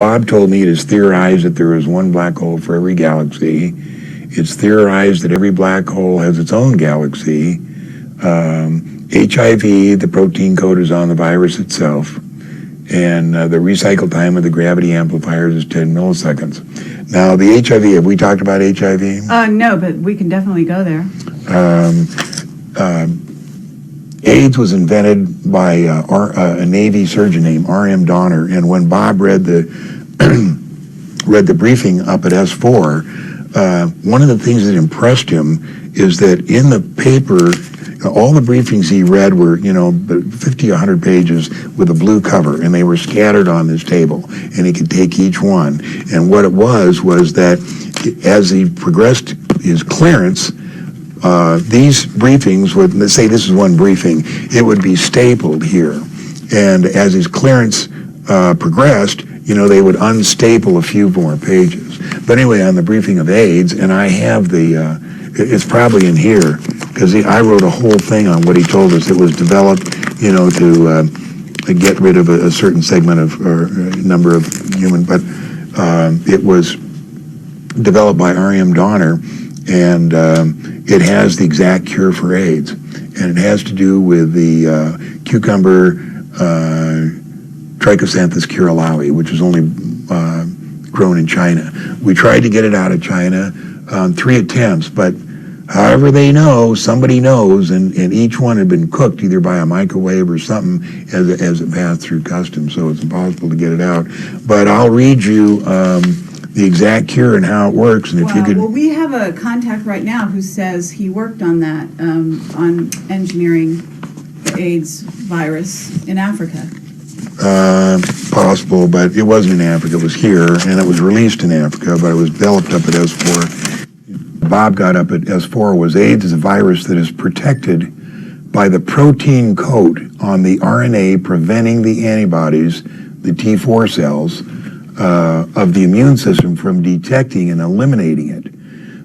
Bob told me it is theorized that there is one black hole for every galaxy. It's theorized that every black hole has its own galaxy. HIV, the protein code, is on the virus itself. And the recycle time of the gravity amplifiers is 10 milliseconds. Now, the HIV, have we talked about HIV? No, but we can definitely go there. AIDS was invented by a Navy surgeon named R.M. Donner, and when Bob read the briefing up at S4, one of the things that impressed him is that in the paper, all the briefings he read were, 50, 100 pages with a blue cover, and they were scattered on this table, and he could take each one. And what it was that as he progressed his clearance, these briefings would, let's say this is one briefing, it would be stapled here. And as his clearance progressed, they would unstaple a few more pages. But anyway, on the briefing of AIDS, and I have it's probably in here, because I wrote a whole thing on what he told us. It was developed, to get rid of a certain segment of, or number of human, but it was developed by R.M. Donner, and it has the exact cure for AIDS, and it has to do with the cucumber Trichosanthus curalawi, which is only grown in China. We tried to get it out of China on 3 attempts, but however they know, somebody knows, and each one had been cooked either by a microwave or something as it passed through customs, so it's impossible to get it out. But I'll read you the exact cure and how it works, and if you could... Well, we have a contact right now who says he worked on that, on engineering the AIDS virus in Africa. Possible, but it wasn't in Africa. It was here, and it was released in Africa, but it was developed up at S4. Bob got up at S4 was AIDS is a virus that is protected by the protein coat on the RNA preventing the antibodies, the T4 cells, of the immune system from detecting and eliminating it.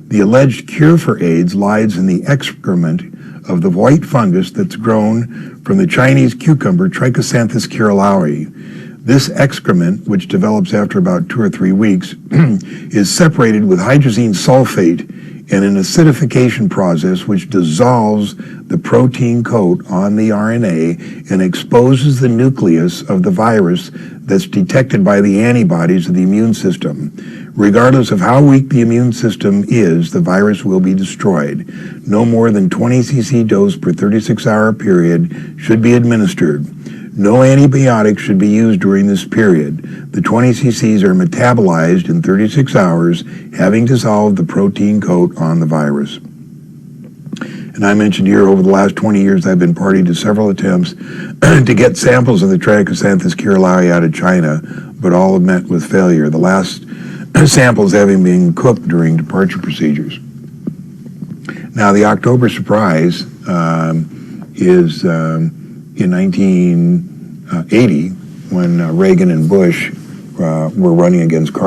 The alleged cure for AIDS lies in the excrement of the white fungus that's grown from the Chinese cucumber Trichosanthus curalawi. This excrement, which develops after about 2 or 3 weeks, is separated with hydrazine sulfate in an acidification process which dissolves the protein coat on the RNA and exposes the nucleus of the virus that's detected by the antibodies of the immune system. Regardless of how weak the immune system is, the virus will be destroyed. No more than 20 cc dose per 36-hour period should be administered. No antibiotics should be used during this period. The 20 cc's are metabolized in 36 hours, having dissolved the protein coat on the virus. And I mentioned here, over the last 20 years, I've been party to several attempts to get samples of the Trichosanthus curalawi out of China, but all have met with failure. The last samples having been cooked during departure procedures. Now, the October surprise is in 1980, when Reagan and Bush were running against Carter.